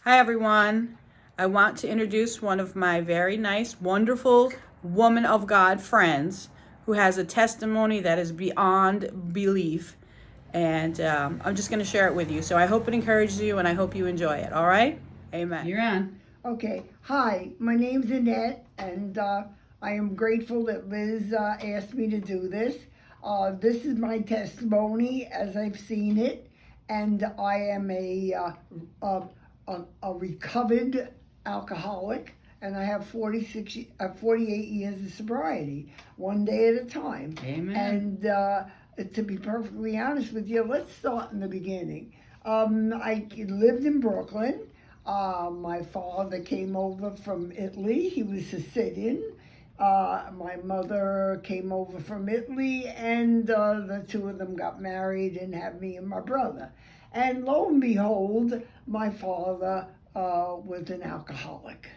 Hi, everyone. I want to introduce one of my very nice, wonderful woman of God friends who has a testimony that is beyond belief. And I'm just going to share it with you. So I hope it encourages you and I hope you enjoy it. All right? Amen. You're on. Okay, hi, my name's Annette, and I am grateful that Liz asked me to do this. This is my testimony as I've seen it, and I am a recovered alcoholic, and I have 48 years of sobriety, one day at a time. Amen. And to be perfectly honest with you, let's start in the beginning. I lived in Brooklyn. My father came over from Italy. He was Sicilian. My mother came over from Italy, and the two of them got married and had me and my brother. And lo and behold, my father was an alcoholic.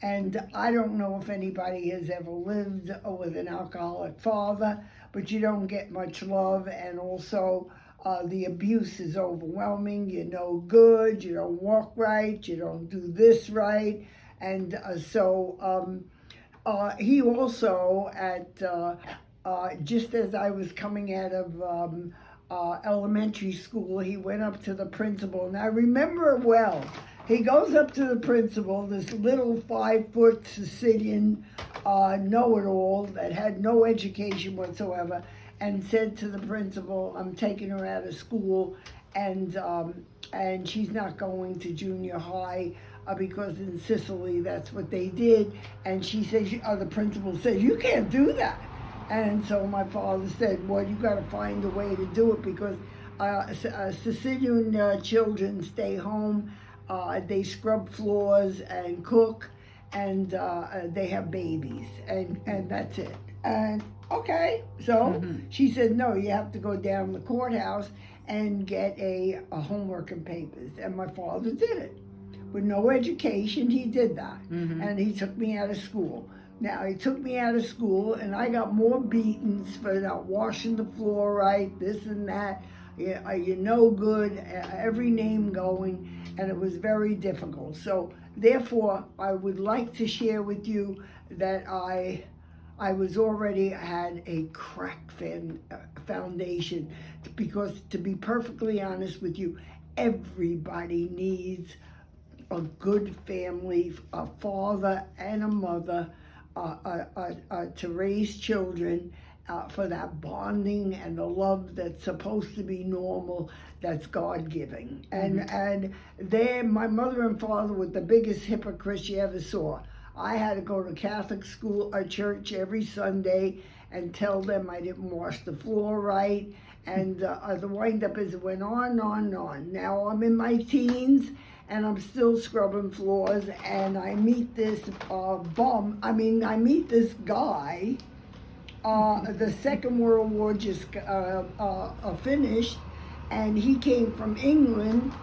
And I don't know if anybody has ever lived with an alcoholic father, but you don't get much love, and also the abuse is overwhelming. You're no good, you don't walk right, you don't do this right. And he also, just as I was coming out of elementary school, he went up to the principal, and I remember it well. He goes up to the principal, this little 5-foot Sicilian know-it-all that had no education whatsoever, and said to the principal, "I'm taking her out of school, and she's not going to junior high because in Sicily that's what they did." And she says, the principal said, "You can't do that." And so my father said, "Well, you got to find a way to do it because Sicilian children stay home, they scrub floors and cook, and they have babies, and that's it." And okay, so she said, "No, you have to go down the courthouse and get a homework and papers." And my father did it. With no education, he did that. And he took me out of school. Now, he took me out of school, and I got more beatings for not washing the floor right, this and that. You're no good, every name going, and it was very difficult. So, therefore, I would like to share with you that I was already had a cracked foundation, because to be perfectly honest with you, everybody needs a good family, a father and a mother, to raise children, for that bonding and the love that's supposed to be normal, that's God-giving. And my mother and father were the biggest hypocrites you ever saw. I had to go to Catholic school, a church every Sunday, and tell them I didn't wash the floor right. And the wind-up is it went on and on and on. Now I'm in my teens, and I'm still scrubbing floors, and I meet this I meet this guy. The Second World War just finished, and he came from England.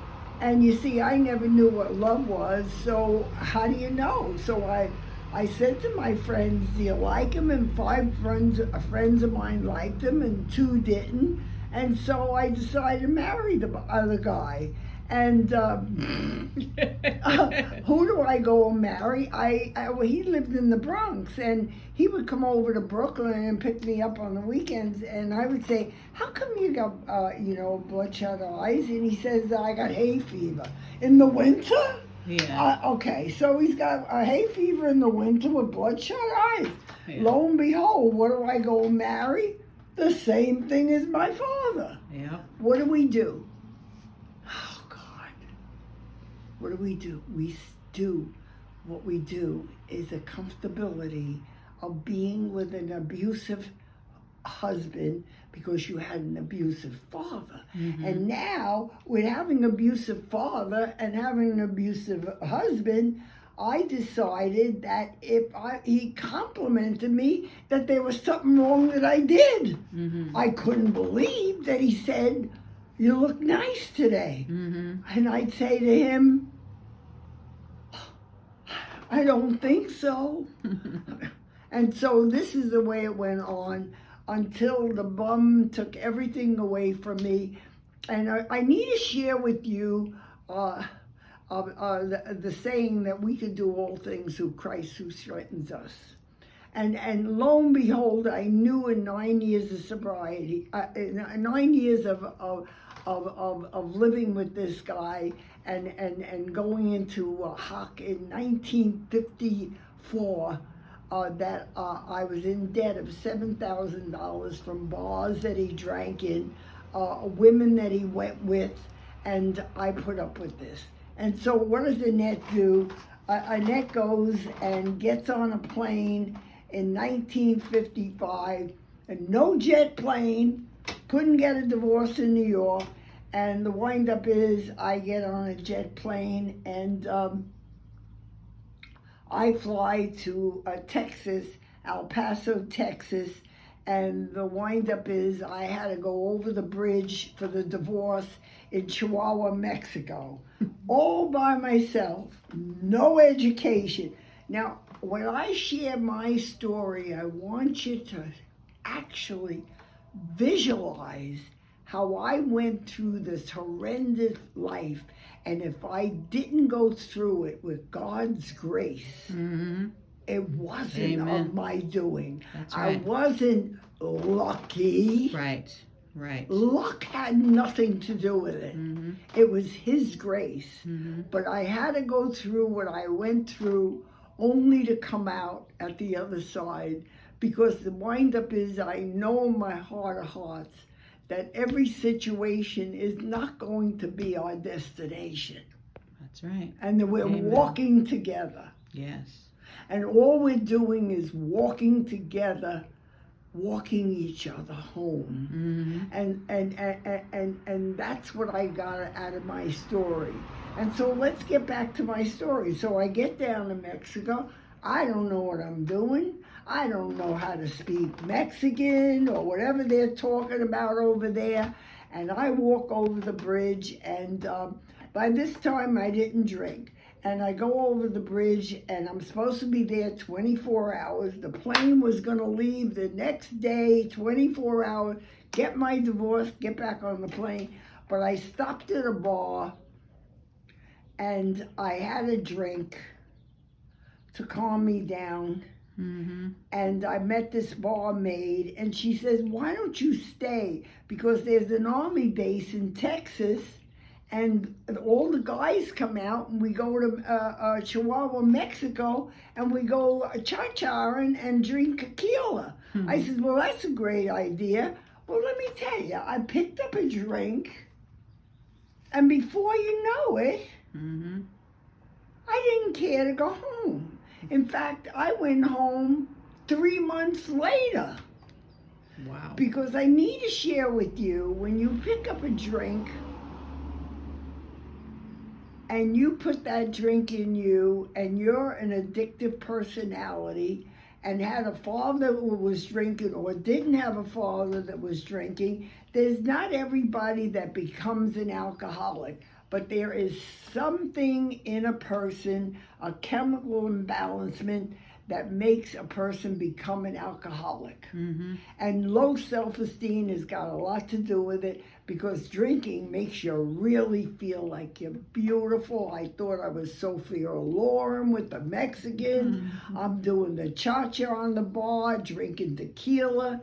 And you see, I never knew what love was, so how do you know? So I said to my friends, "Do you like him?" And 5 friends of mine liked him, and 2 didn't. And so I decided to marry the other guy. And who do I go and marry? Well, he lived in the Bronx, and he would come over to Brooklyn and pick me up on the weekends. And I would say, "How come you got bloodshot eyes?" And he says, "I got hay fever in the winter." Yeah. Okay, so he's got a hay fever in the winter with bloodshot eyes. Yeah. Lo and behold, what do I go and marry? The same thing as my father. Yeah. What do we do? What do? What we do is a comfortability of being with an abusive husband because you had an abusive father. And now, with having an abusive father and having an abusive husband, I decided that he complimented me, that there was something wrong that I did. I couldn't believe that he said, "You look nice today." And I'd say to him, "I don't think so." And so this is the way it went on until the bum took everything away from me. And I need to share with you the saying that we can do all things through Christ who strengthens us. And lo and behold, I knew in 9 years of sobriety, in 9 years of living with this guy and going into hock in 1954, that I was in debt of $7,000 from bars that he drank in, women that he went with, and I put up with this. And so what does Annette do? Annette goes and gets on a plane in 1955, and no jet plane, couldn't get a divorce in New York, and the wind-up is I get on a jet plane and I fly to Texas, El Paso, Texas, and the wind-up is I had to go over the bridge for the divorce in Chihuahua, Mexico, all by myself, no education. Now, when I share my story, I want you to actually visualize how I went through this horrendous life, and if I didn't go through it with God's grace, it wasn't of my doing. That's right. I wasn't lucky. Right. Luck had nothing to do with it. It was His grace. But I had to go through what I went through only to come out at the other side, because the wind-up is I know in my heart of hearts that every situation is not going to be our destination. That's right. And that we're walking together. Yes. And all we're doing is walking together, walking each other home. And that's what I got out of my story. And so let's get back to my story. So I get down to Mexico. I don't know what I'm doing. I don't know how to speak Mexican or whatever they're talking about over there. And I walk over the bridge, and by this time I didn't drink. And I go over the bridge, and I'm supposed to be there 24 hours. The plane was going to leave the next day, 24 hours, get my divorce, get back on the plane. But I stopped at a bar, and I had a drink to calm me down. And I met this barmaid, and she says, why don't you stay? Because there's an army base in Texas, and all the guys come out, and we go to Chihuahua, Mexico, and we go cha-cha and drink tequila. I said, well, that's a great idea. Well, let me tell you, I picked up a drink, and before you know it, I didn't care to go home. In fact, I went home 3 months later. Wow. Because I need to share with you, when you pick up a drink and you put that drink in you, and you're an addictive personality and had a father who was drinking or didn't have a father that was drinking, there's not everybody that becomes an alcoholic. But there is something in a person, a chemical imbalancement, that makes a person become an alcoholic. And low self-esteem has got a lot to do with it, because drinking makes you really feel like you're beautiful. I thought I was Sophia Loren with the Mexicans. I'm doing the cha-cha on the bar, drinking tequila.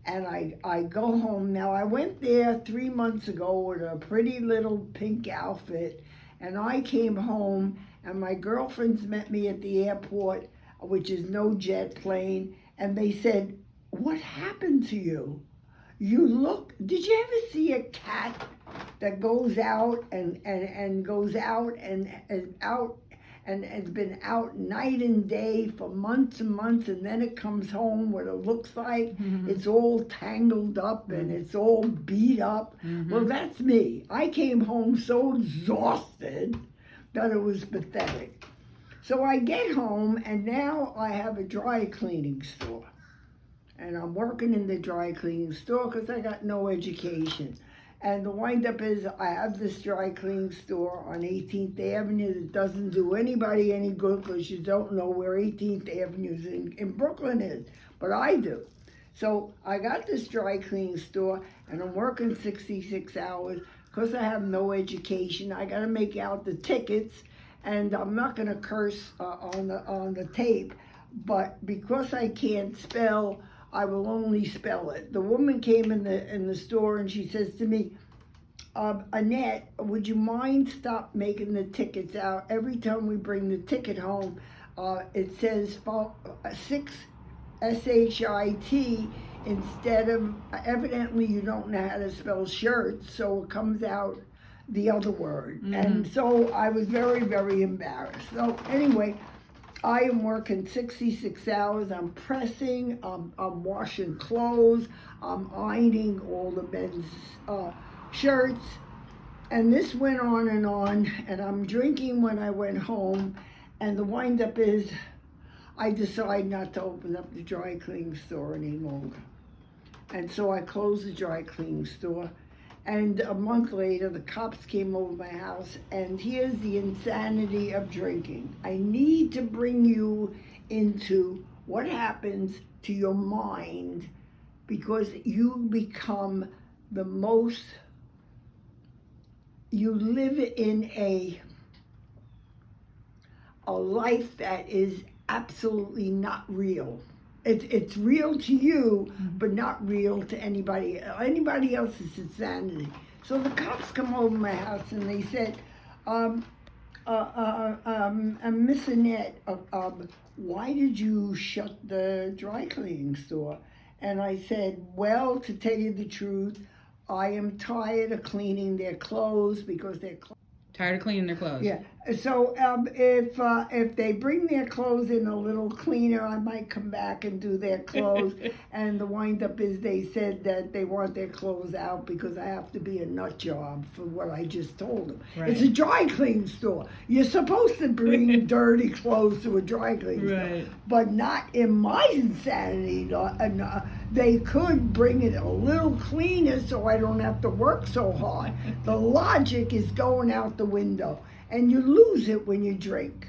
And I go home. Now, I went there 3 months ago with a pretty little pink outfit, and I came home, and my girlfriends met me at the airport, which is no jet plane, and they said, what happened to you? Did you ever see a cat that goes out and goes out and is out and has been out night and day for months and months, and then it comes home, what it looks like it's all tangled up and it's all beat up? Well, that's me. I came home so exhausted that it was pathetic. So I get home, and now I have a dry cleaning store. And I'm working in the dry cleaning store because I got no education. And the wind-up is I have this dry cleaning store on 18th Avenue that doesn't do anybody any good, because you don't know where 18th Avenue in Brooklyn is. But I do. So I got this dry cleaning store, and I'm working 66 hours because I have no education, I got to make out the tickets, and I'm not going to curse on the tape, but because I can't spell, I will only spell it. The woman came in the store and she says to me, Annette, would you mind stop making the tickets out? Every time we bring the ticket home, it says 6 SHIT instead of, evidently you don't know how to spell shirts, so it comes out the other word. Mm-hmm. And so I was very, very embarrassed. So anyway, I am working 66 hours. I'm pressing, I'm washing clothes, I'm ironing all the men's shirts. And this went on, and I'm drinking when I went home. And the wind-up is I decide not to open up the dry cleaning store any longer. And so I closed the dry cleaning store. And a month later, the cops came over my house, and here's the insanity of drinking. I need to bring you into what happens to your mind because you become the most, you live in a life that is absolutely not real. It's real to you, but not real to anybody else's insanity. So the cops come over my house and they said, Miss Annette, why did you shut the dry cleaning store? And I said, well, to tell you the truth, I am tired of cleaning their clothes because they're tired of cleaning their clothes. Yeah. So if they bring their clothes in a little cleaner, I might come back and do their clothes. And the wind-up is they said that they want their clothes out because I have to be a nut job for what I just told them. Right. It's a dry cleaning store. You're supposed to bring dirty clothes to a dry cleaning store, but not in my insanity. They could bring it a little cleaner so I don't have to work so hard. The logic is going out the window, and you lose it when you drink.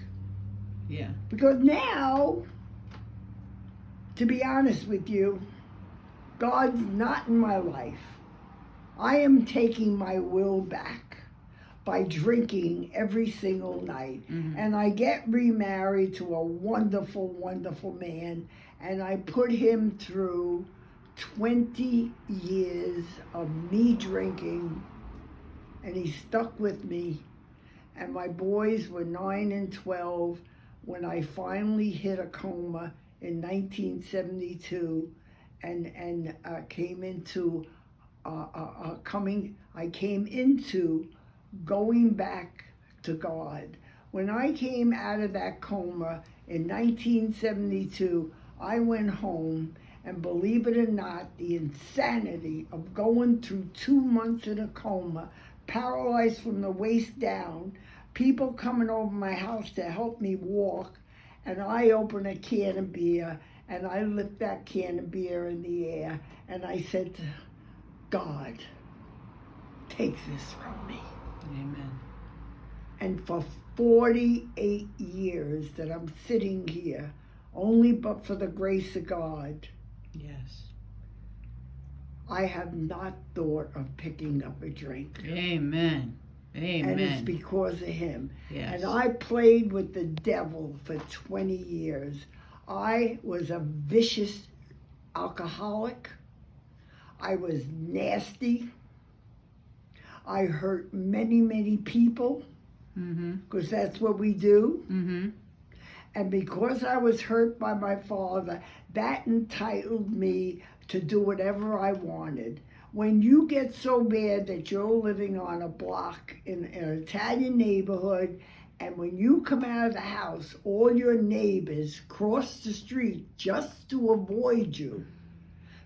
Yeah. Because now, to be honest with you, God's not in my life. I am taking my will back by drinking every single night. Mm-hmm. And I get remarried to a wonderful, wonderful man, and I put him through 20 years of me drinking, and he stuck with me. And my boys were 9 and 12 when I finally hit a coma in 1972 and came into going back to God. When I came out of that coma in 1972, I went home, and believe it or not, the insanity of going through 2 months in a coma, paralyzed from the waist down, people coming over my house to help me walk, and I open a can of beer, and I lift that can of beer in the air, and I said to God, take this from me. Amen. And for 48 years that I'm sitting here, only but for the grace of God, yes, I have not thought of picking up a drink. Amen. Amen. And it's because of him. Yes. And I played with the devil for 20 years. I was a vicious alcoholic. I was nasty. I hurt many, many people, because that's what we do. Mm-hmm. And because I was hurt by my father, that entitled me to do whatever I wanted. When you get so bad that you're living on a block in an Italian neighborhood, and when you come out of the house, all your neighbors cross the street just to avoid you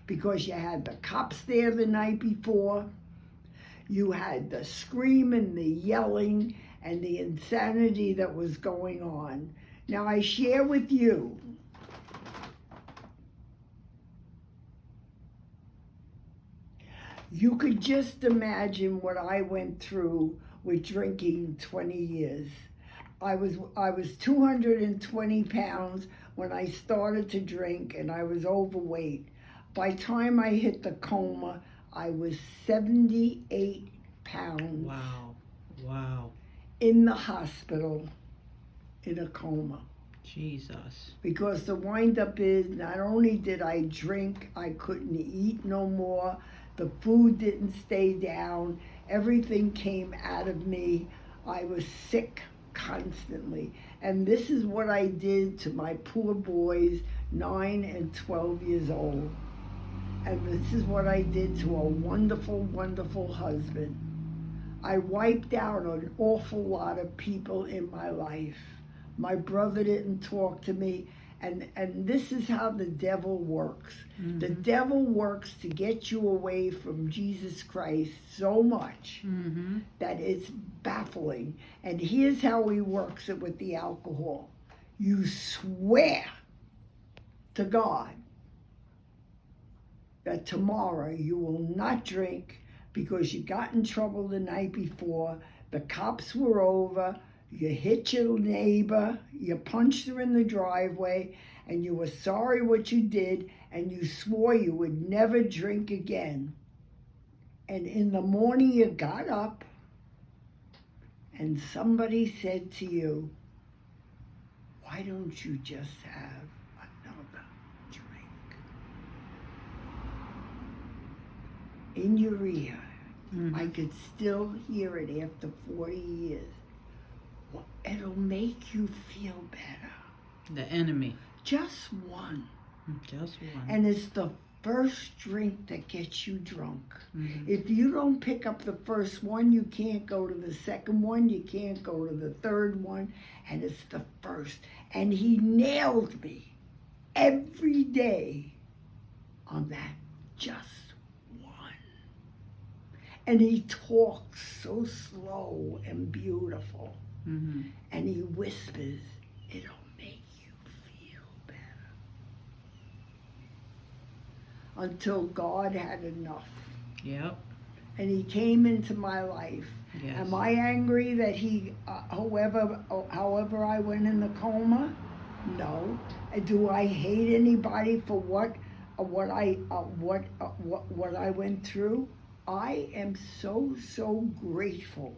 because you had the cops there the night before, you had the screaming, the yelling, and the insanity that was going on. Now I share with you, you could just imagine what I went through with drinking 20 years. I was 220 pounds when I started to drink, and I was overweight. By the time I hit the coma, I was 78 pounds. Wow. Wow. In the hospital in a coma. Jesus. Because the wind-up is, not only did I drink, I couldn't eat no more. The food didn't stay down. Everything came out of me. I was sick constantly. And this is what I did to my poor boys, 9 and 12 years old. And this is what I did to a wonderful, wonderful husband. I wiped out an awful lot of people in my life. My brother didn't talk to me. And this is how the devil works. Mm-hmm. The devil works to get you away from Jesus Christ so much Mm-hmm. that it's baffling. And here's how he works it with the alcohol. You swear to God that tomorrow you will not drink because you got in trouble the night before, the cops were over, you hit your neighbor, you punched her in the driveway, and you were sorry what you did, and you swore you would never drink again. And in the morning you got up, and somebody said to you, why don't you just have another drink? In your ear, Mm-hmm. I could still hear it after 40 years. Well, it'll make you feel better. The enemy. Just one. Just one. And it's the first drink that gets you drunk. Mm-hmm. If you don't pick up the first one, you can't go to the second one, you can't go to the third one, and it's the first. And he nailed me every day on that just one. And he talks so slow and beautiful. Mm-hmm. And he whispers, it'll make you feel better. Until God had enough. Yep. And he came into my life. Yes. Am I angry that he, however I went in the coma? No. Do I hate anybody for what I went through? I am so grateful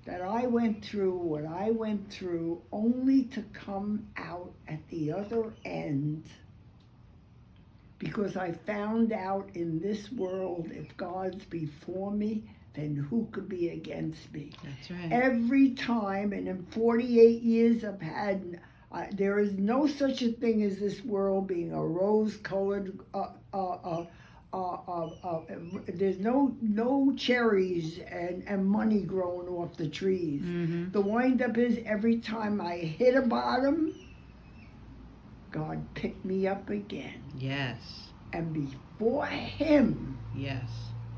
that I went through what I went through only to come out at the other end, because I found out in this world, if God's before me, then who could be against me? That's right. Every time, and in 48 years I've had, there is no such a thing as this world being a rose-colored, there's no cherries and money growing off the trees. Mm-hmm. The wind-up is every time I hit a bottom, God picked me up again. Yes. And before him Yes.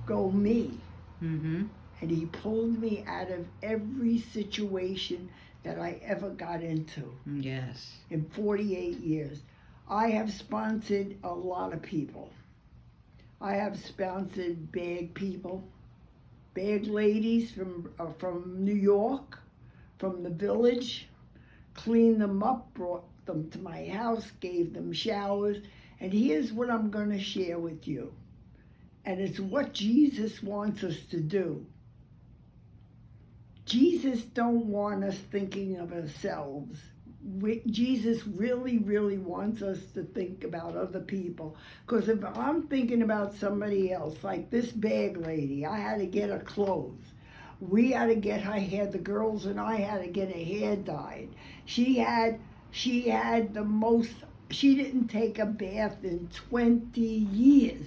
go me. Mm-hmm. And he pulled me out of every situation that I ever got into Yes. in 48 years. I have sponsored a lot of people. I have sponsored bag people, bag ladies from New York, from the village, cleaned them up, brought them to my house, gave them showers. And here's what I'm going to share with you. And it's what Jesus wants us to do. Jesus don't want us thinking of ourselves. Jesus really wants us to think about other people. Because if I'm thinking about somebody else, like this bag lady, I had to get her clothes. We had to get her hair, the girls and I had to get her hair dyed. She had the most, she didn't take a bath in 20 years.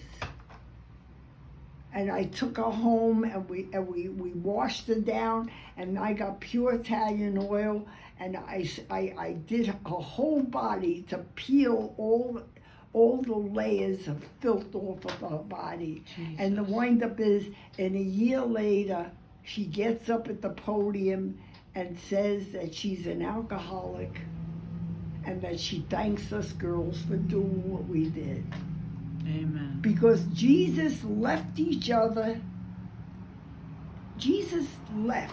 And I took her home and we washed her down, and I got pure Italian oil, and I did her whole body to peel all the layers of filth off of her body. Jesus. And the wind-up is, in a year later, she gets up at the podium and says that she's an alcoholic and that she thanks us girls for doing what we did. Amen. Because Jesus left each other. Jesus left.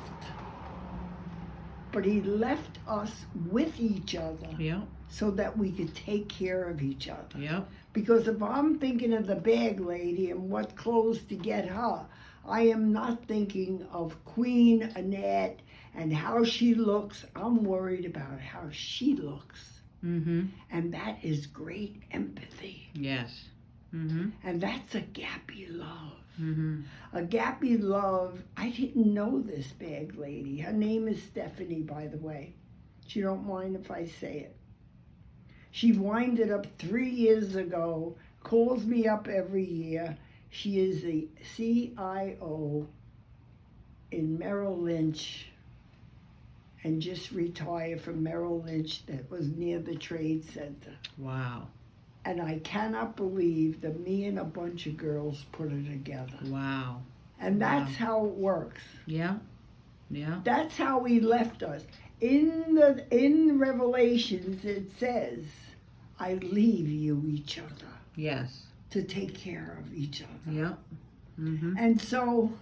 But he left us with each other. Yep. So that we could take care of each other. Yep. Because if I'm thinking of the bag lady and what clothes to get her, I am not thinking of Queen Annette and how she looks. I'm worried about how she looks. Mm-hmm. And that is great empathy. Yes. Mm-hmm. And that's agape love. Mm-hmm. Agape love, I didn't know this bag lady. Her name is Stephanie, by the way. She don't mind if I say it. She winded up 3 years ago, calls me up every year. She is the CIO in Merrill Lynch and just retired from Merrill Lynch that was near the Trade Center. Wow. And I cannot believe that me and a bunch of girls put it together. Wow. And that's how it works. Yeah. Yeah. That's how he left us. In Revelations it says, I leave you each other Yes. to take care of each other. Yeah. Mm-hmm. And so,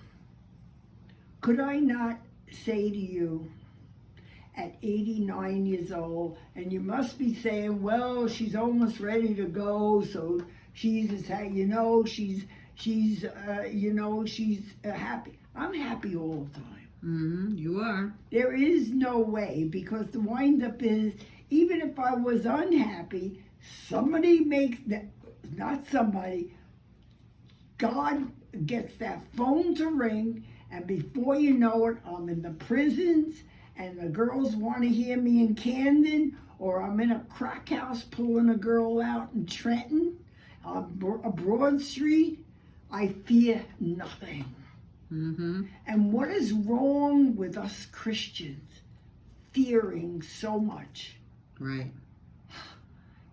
could I not say to you at 89 years old, and you must be saying, well, she's almost ready to go, so she's happy. I'm happy all the time. Mm-hmm. You are. There is no way, because the wind-up is, even if I was unhappy, God gets that phone to ring, and before you know it, I'm in the prisons, and the girls want to hear me in Camden, or I'm in a crack house pulling a girl out in Trenton, Broad Street. I fear nothing. Mm-hmm. And what is wrong with us Christians fearing so much? Right.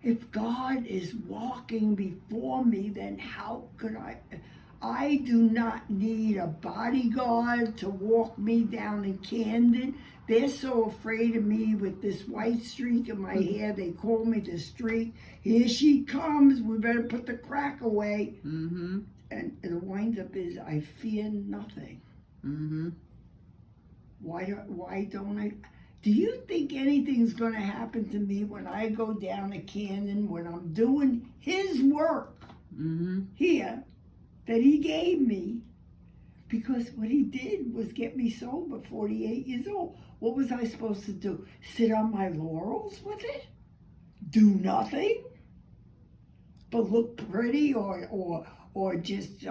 If God is walking before me, then how could I? I do not need a bodyguard to walk me down in Camden. They're so afraid of me with this white streak in my hair. They call me the streak. Here she comes. We better put the crack away. Mm-hmm. And the wind-up is I fear nothing. Mm-hmm. Why don't I? Do you think anything's going to happen to me when I go down to Camden, when I'm doing his work here that he gave me? Because what he did was get me sober, 48 years old. What was I supposed to do? Sit on my laurels with it? Do nothing? But look pretty or just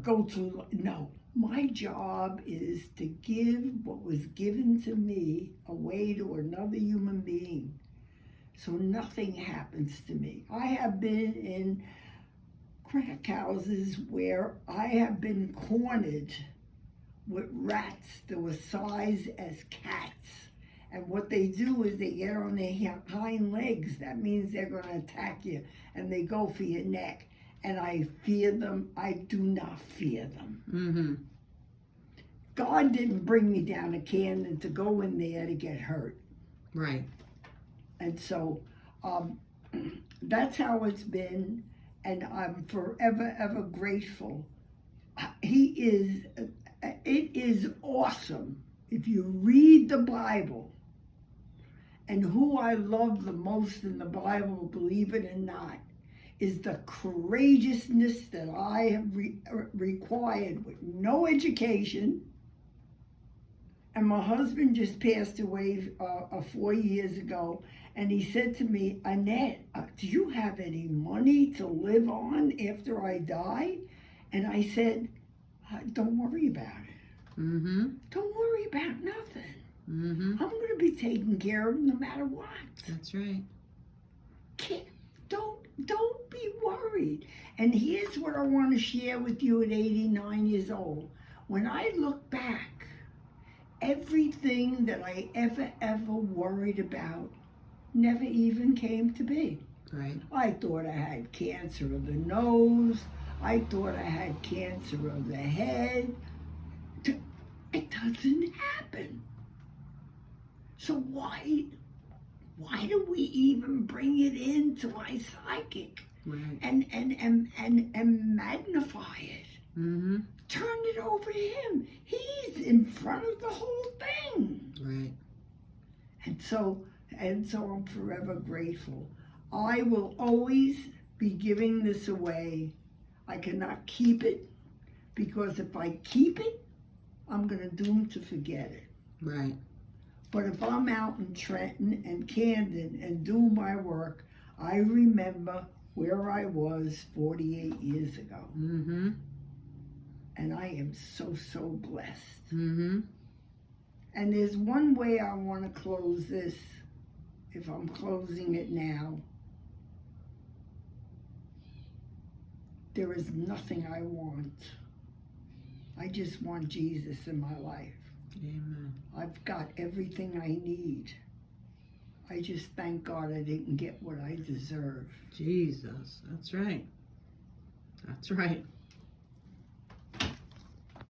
go through? No. My job is to give what was given to me away to another human being, so nothing happens to me. I have been in crack houses where I have been cornered with rats that were sized as cats. And what they do is they get on their hind legs. That means they're going to attack you, and they go for your neck. And I fear them. I do not fear them. Mm-hmm. God didn't bring me down to Camden to go in there to get hurt. Right. And so that's how it's been, and I'm forever, ever grateful. It is awesome if you read the Bible, and who I love the most in the Bible, believe it or not, is the courageousness that I have required with no education. And my husband just passed away 4 years ago, and he said to me, Annette, do you have any money to live on after I die? And I said, don't worry about it. Mm-hmm. Don't worry about nothing. Mm-hmm. I'm going to be taken care of no matter what. That's right. Don't be worried. And here's what I want to share with you at 89 years old. When I look back, everything that I ever worried about never even came to be. Right. I thought I had cancer of the nose. I thought I had cancer of the head. It doesn't happen. So why do we even bring it into my psychic? Right. and magnify it? Mm-hmm. Turn it over to him. He's in front of the whole thing. Right. And so I'm forever grateful. I will always be giving this away. I cannot keep it Because if I keep it, I'm going to doom to forget it. Right. But if I'm out in Trenton and Camden and do my work, I remember where I was 48 years ago. Mm-hmm. And I am so, so blessed. Mm-hmm. And there's one way I want to close this, if I'm closing it now. There is nothing I want. I just want Jesus in my life. Amen. I've got everything I need. I just thank God I didn't get what I deserve. Jesus. That's right. That's right.